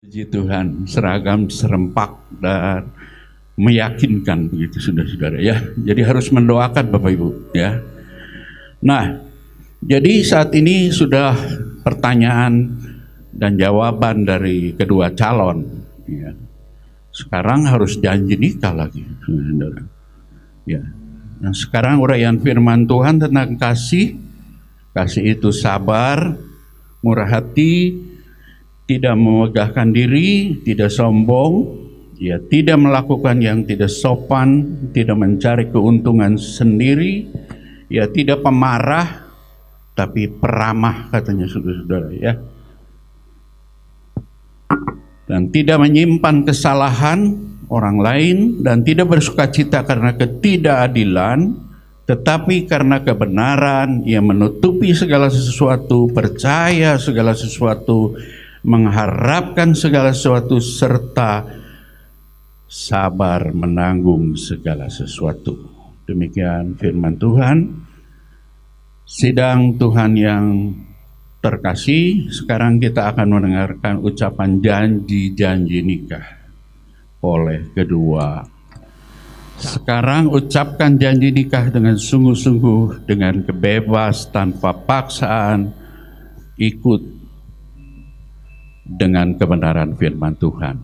Puji Tuhan, seragam serempak dan meyakinkan begitu saudara-saudara ya. Jadi harus mendoakan Bapak Ibu ya. Nah, jadi saat ini sudah pertanyaan dan jawaban dari kedua calon ya. Sekarang harus janji nikah lagi saudara. Ya. Nah, sekarang uraian firman Tuhan tentang kasih. Kasih itu sabar, murah hati, tidak memegahkan diri, tidak sombong, ya, tidak melakukan yang tidak sopan, tidak mencari keuntungan sendiri, ya, tidak pemarah, tapi peramah katanya saudara-saudara ya. Dan tidak menyimpan kesalahan orang lain dan tidak bersukacita karena ketidakadilan, tetapi karena kebenaran ia menutupi segala sesuatu, percaya segala sesuatu, mengharapkan segala sesuatu, serta sabar menanggung segala sesuatu. Demikian firman Tuhan. Sidang Tuhan yang terkasih, sekarang kita akan mendengarkan ucapan janji-janji nikah oleh kedua. Sekarang ucapkan janji nikah dengan sungguh-sungguh, dengan kebebas, tanpa paksaan, ikut dengan kebenaran firman Tuhan.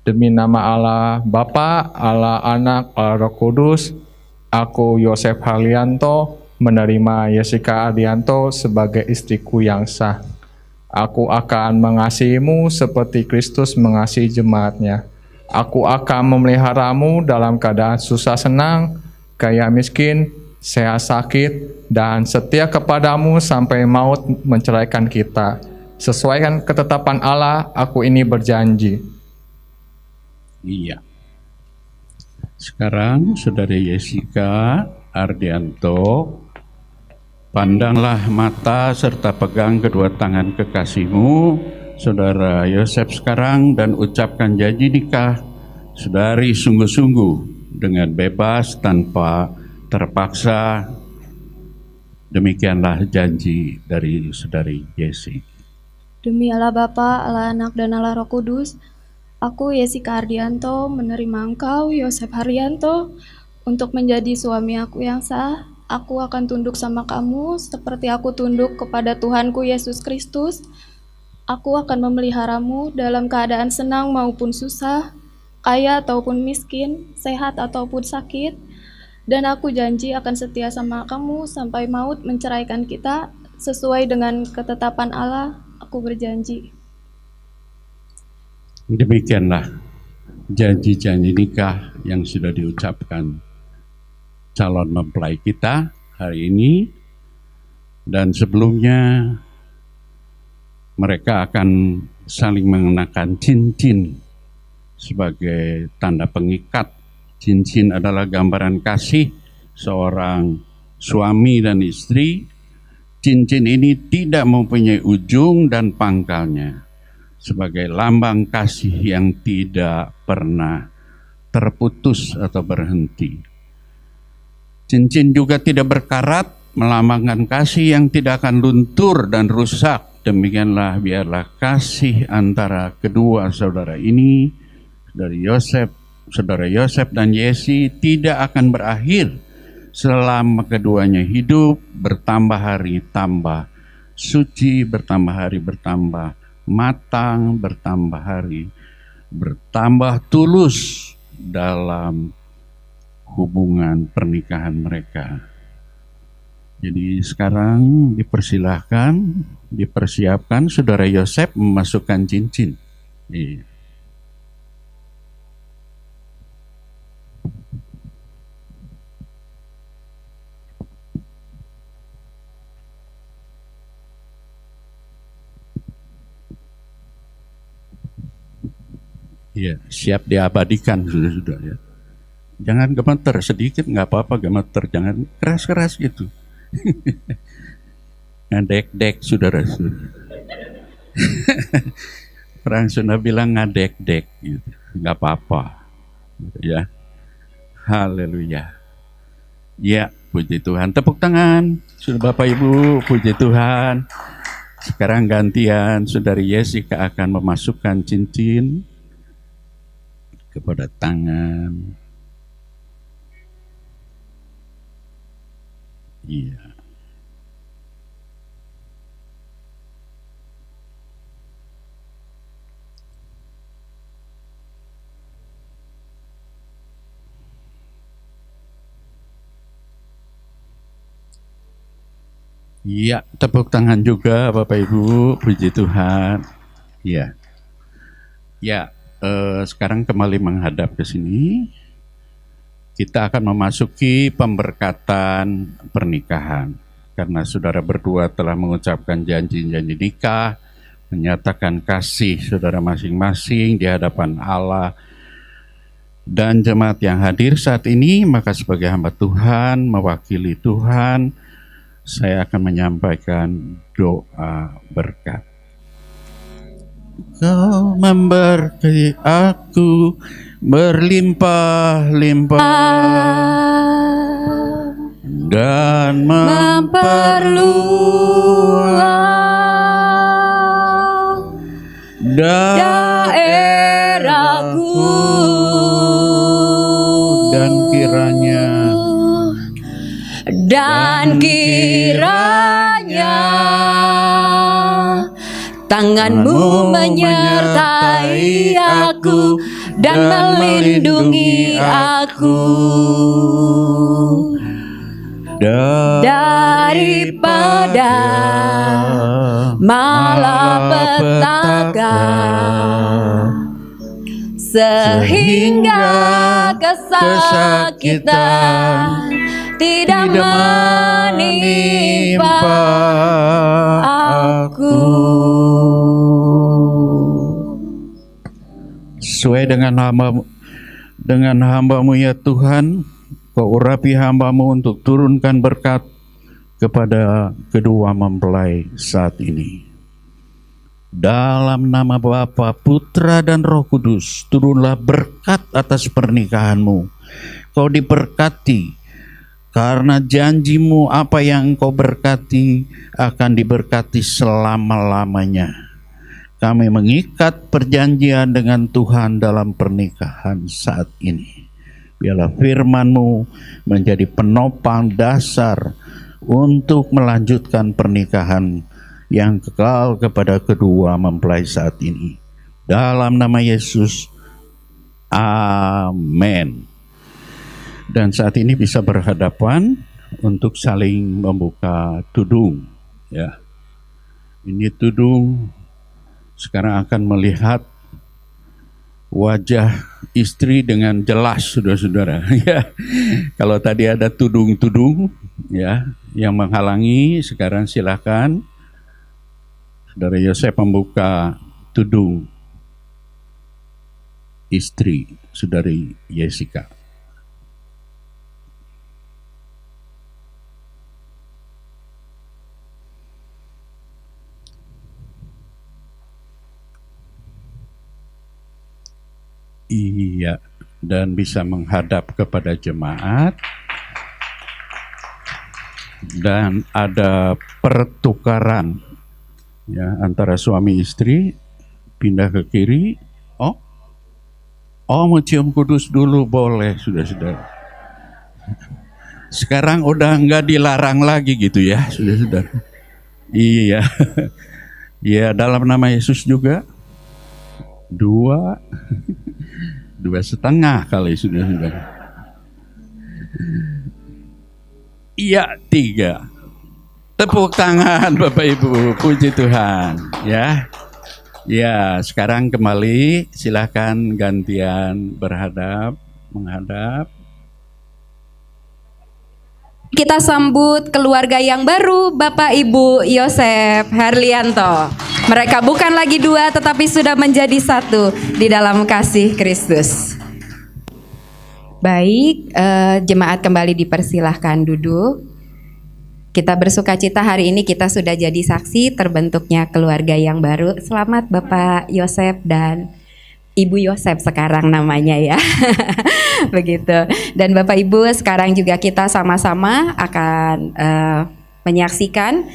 Demi nama Allah Bapa, Allah Anak, Allah Roh Kudus, aku Yosef Harlianto menerima Jessica Ardianto sebagai istriku yang sah. Aku akan mengasihimu seperti Kristus mengasihi jemaatnya. Aku akan memeliharamu dalam keadaan susah senang, kaya miskin, sehat sakit, dan setia kepadamu sampai maut menceraikan kita. Sesuai dengan ketetapan Allah, aku ini berjanji. Iya. Sekarang Saudara Jessica Ardianto, pandanglah mata serta pegang kedua tangan kekasihmu, Saudara Yosef sekarang, dan ucapkan janji nikah saudari sungguh-sungguh dengan bebas tanpa terpaksa. Demikianlah janji dari Saudari Jessi. Demi Allah Bapa, Allah Anak, dan Allah Roh Kudus, aku Jessica Ardianto menerima engkau, Yosef Haryanto, untuk menjadi suami aku yang sah. Aku akan tunduk sama kamu seperti aku tunduk kepada Tuhanku Yesus Kristus. Aku akan memeliharamu dalam keadaan senang maupun susah, kaya ataupun miskin, sehat ataupun sakit. Dan aku janji akan setia sama kamu sampai maut menceraikan kita sesuai dengan ketetapan Allah. Aku berjanji. Demikianlah janji-janji nikah yang sudah diucapkan calon mempelai kita hari ini. Dan sebelumnya mereka akan saling mengenakan cincin sebagai tanda pengikat. Cincin adalah gambaran kasih seorang suami dan istri. Cincin ini tidak mempunyai ujung dan pangkalnya, sebagai lambang kasih yang tidak pernah terputus atau berhenti. Cincin juga tidak berkarat, melambangkan kasih yang tidak akan luntur dan rusak. Demikianlah biarlah kasih antara kedua saudara ini, dari saudara Yosef dan Yesi, tidak akan berakhir selama keduanya hidup, bertambah hari tambah suci, bertambah hari bertambah matang, bertambah hari bertambah tulus dalam hubungan pernikahan mereka. Jadi sekarang dipersiapkan saudara Yosef memasukkan cincin. Iya. Ya, siap diabadikan sudah ya. Jangan gemeter, sedikit nggak apa-apa gemeter, jangan keras-keras gitu. Ngadek-dek saudara. Orang Sunda bilang ngadek-dek gitu, nggak apa-apa. Ya, haleluya. Ya, puji Tuhan. Tepuk tangan, sudah Bapak Ibu, puji Tuhan. Sekarang gantian Saudari Jessica akan memasukkan cincin kepada tangan. Iya. Iya, tepuk tangan juga Bapak Ibu, puji Tuhan. Iya. Ya, sekarang kembali menghadap ke sini. Kita akan memasuki pemberkatan pernikahan. Karena saudara berdua telah mengucapkan janji-janji nikah, menyatakan kasih saudara masing-masing di hadapan Allah dan jemaat yang hadir saat ini, maka sebagai hamba Tuhan, mewakili Tuhan, saya akan menyampaikan doa berkat. Kau memberkati aku berlimpah-limpah dan memperluas daerahku, dan kiranya tanganmu menyertai aku dan melindungi aku daripada malapetaka, sehingga kesakitan tidak menimpa aku. Sesuai dengan hamba-Mu ya Tuhan, Kau urapi hamba-Mu untuk turunkan berkat kepada kedua mempelai saat ini. Dalam nama Bapa, Putra dan Roh Kudus, turunlah berkat atas pernikahan-Mu. Kau diberkati, karena janji-Mu apa yang Engkau berkati akan diberkati selama-lamanya. Kami mengikat perjanjian dengan Tuhan dalam pernikahan saat ini. Biarlah firman-Mu menjadi penopang dasar untuk melanjutkan pernikahan yang kekal kepada kedua mempelai saat ini. Dalam nama Yesus, amin. Dan saat ini bisa berhadapan untuk saling membuka tudung. Ya, ini tudung. Sekarang akan melihat wajah istri dengan jelas, saudara-saudara. Ya, kalau tadi ada tudung-tudung, ya, yang menghalangi, sekarang silakan Saudara Yosef membuka tudung istri Saudari Jessica. Iya, dan bisa menghadap kepada jemaat. Dan ada pertukaran ya antara suami istri, pindah ke kiri. Oh mau cium kudus dulu boleh, sudah. Sekarang udah nggak dilarang lagi gitu ya, sudah. Iya, ya dalam nama Yesus juga. 2,5 kali sudah. Iya, 3. Tepuk tangan Bapak Ibu, puji Tuhan. Ya, sekarang kembali silakan gantian menghadap. Kita sambut keluarga yang baru, Bapak Ibu Yosef Harlianto. Mereka bukan lagi 2 tetapi sudah menjadi 1 di dalam kasih Kristus. Baik, jemaat kembali dipersilahkan duduk. Kita bersukacita hari ini kita sudah jadi saksi terbentuknya keluarga yang baru. Selamat Bapak Yosef dan Ibu Yosef sekarang namanya ya. Begitu. Dan Bapak Ibu sekarang juga kita sama-sama akan menyaksikan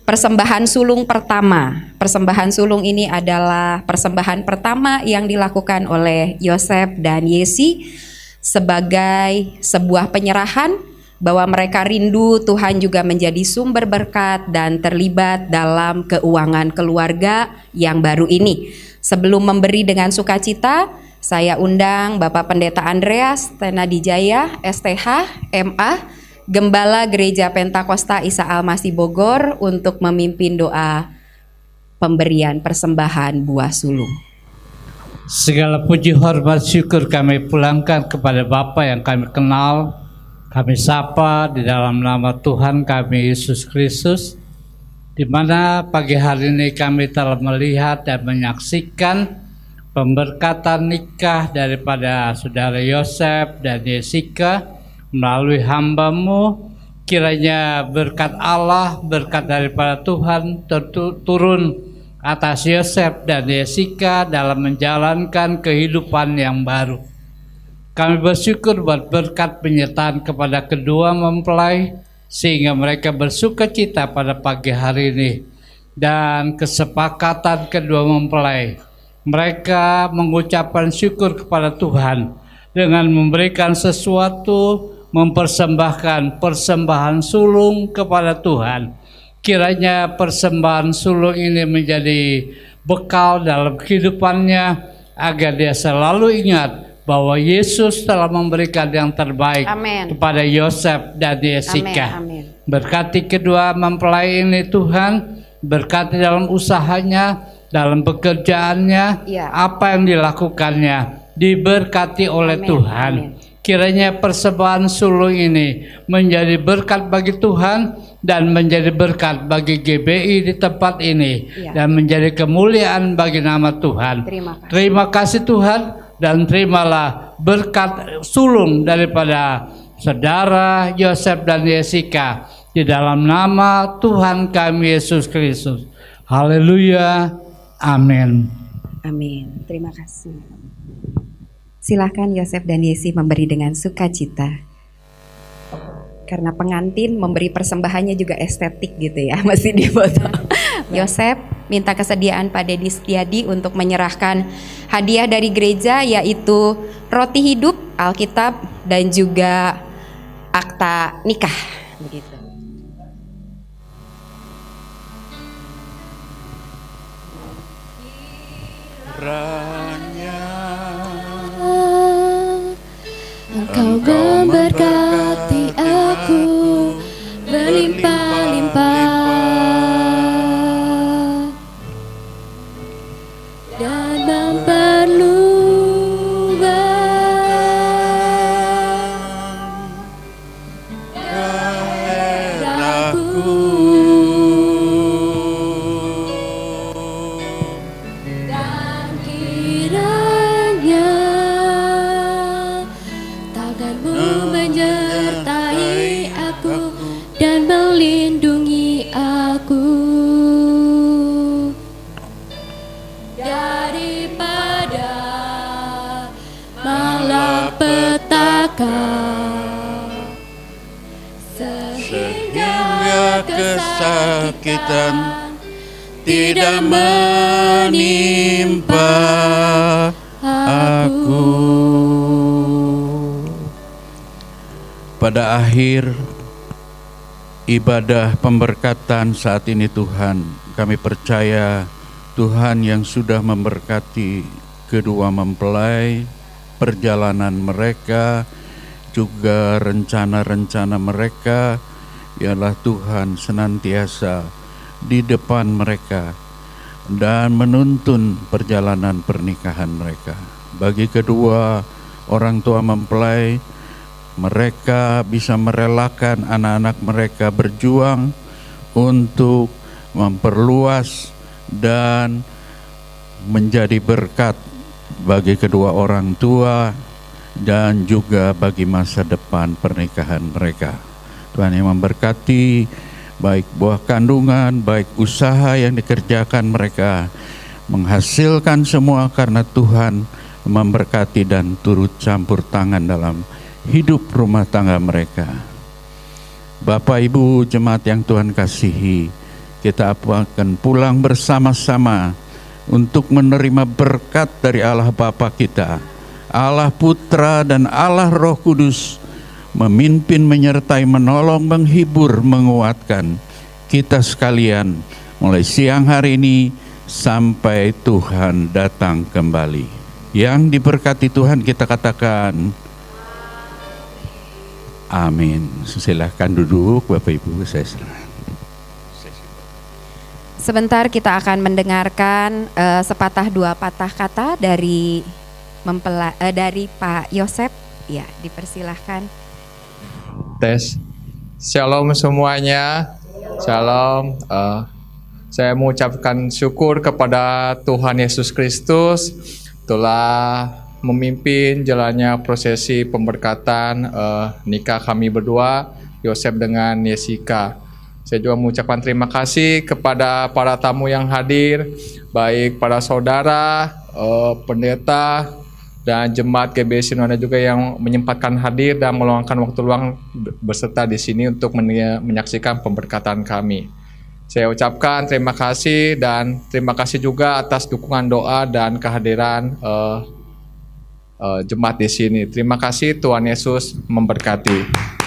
persembahan sulung pertama. Persembahan sulung ini adalah persembahan pertama yang dilakukan oleh Yosef dan Yesi sebagai sebuah penyerahan bahwa mereka rindu Tuhan juga menjadi sumber berkat dan terlibat dalam keuangan keluarga yang baru ini. Sebelum memberi dengan sukacita, saya undang Bapak Pendeta Andreas Tenadijaya, STH, MA, Gembala Gereja Pentakosta Isa Al-Masih Bogor untuk memimpin doa pemberian persembahan buah sulung. Segala puji, hormat, syukur kami pulangkan kepada Bapa yang kami kenal, kami sapa di dalam nama Tuhan kami Yesus Kristus, di mana pagi hari ini kami telah melihat dan menyaksikan pemberkatan nikah daripada saudara Yosef dan Jessica melalui hamba-Mu. Kiranya berkat Allah, berkat daripada Tuhan turun atas Yosef dan Jessica dalam menjalankan kehidupan yang baru. Kami bersyukur buat berkat penyertaan kepada kedua mempelai sehingga mereka bersukacita pada pagi hari ini, dan kesepakatan kedua mempelai. Mereka mengucapkan syukur kepada Tuhan dengan memberikan sesuatu, mempersembahkan persembahan sulung kepada Tuhan. Kiranya persembahan sulung ini menjadi bekal dalam kehidupannya agar dia selalu ingat bahwa Yesus telah memberikan yang terbaik kepada Yosef dan Jessica. Berkati kedua mempelai ini Tuhan, berkati dalam usahanya, dalam pekerjaannya, apa yang dilakukannya diberkati oleh Tuhan. Kiranya persembahan sulung ini menjadi berkat bagi Tuhan dan menjadi berkat bagi GBI di tempat ini, dan menjadi kemuliaan bagi nama Tuhan. Terima kasih Tuhan, dan terimalah berkat sulung daripada saudara Yosef dan Jessica di dalam nama Tuhan kami Yesus Kristus. Haleluya. Amin. Amin. Terima kasih. Silakan Yosef dan Yesi memberi dengan sukacita. Karena pengantin memberi persembahannya juga estetik gitu ya, masih difoto. Yosef minta kesediaan Pak Dedi Setiadi untuk menyerahkan hadiah dari gereja, yaitu roti hidup, Alkitab, dan juga akta nikah. Begitu. Engkau memberkati aku berlimpah-limpah dan memperluas daerahku, dan kiranya tanganmu menyertai aku dan melindungi aku daripada malapetaka, sehingga kesakitan tidak menimpa aku. Pada akhir ibadah pemberkatan saat ini Tuhan, kami percaya Tuhan yang sudah memberkati kedua mempelai, perjalanan mereka, juga rencana-rencana mereka, ialah Tuhan senantiasa di depan mereka dan menuntun perjalanan pernikahan mereka. Bagi kedua orang tua mempelai, mereka bisa merelakan anak-anak mereka berjuang untuk memperluas dan menjadi berkat bagi kedua orang tua dan juga bagi masa depan pernikahan mereka. Tuhan yang memberkati baik buah kandungan, baik usaha yang dikerjakan mereka, menghasilkan semua karena Tuhan memberkati dan turut campur tangan dalam hidup rumah tangga mereka. Bapak Ibu jemaat yang Tuhan kasihi, kita akan pulang bersama-sama untuk menerima berkat dari Allah Bapa kita, Allah Putra dan Allah Roh Kudus, memimpin, menyertai, menolong, menghibur, menguatkan kita sekalian mulai siang hari ini sampai Tuhan datang kembali. Yang diberkati Tuhan kita katakan amin. Silakan duduk Bapak Ibu, saya serahkan. Sebentar kita akan mendengarkan sepatah dua patah kata dari Pak Yosef. Ya, dipersilahkan. Tes. Shalom semuanya. Shalom. Saya mengucapkan syukur kepada Tuhan Yesus Kristus telah memimpin jalannya prosesi pemberkatan nikah kami berdua, Yosef dengan Yesika. Saya juga mengucapkan terima kasih kepada para tamu yang hadir, baik para saudara, pendeta, dan jemaat GBI Sinode juga yang menyempatkan hadir dan meluangkan waktu luang berserta di sini untuk menyaksikan pemberkatan kami. Saya ucapkan terima kasih dan terima kasih juga atas dukungan doa dan kehadiran jemaat di sini. Terima kasih, Tuhan Yesus memberkati.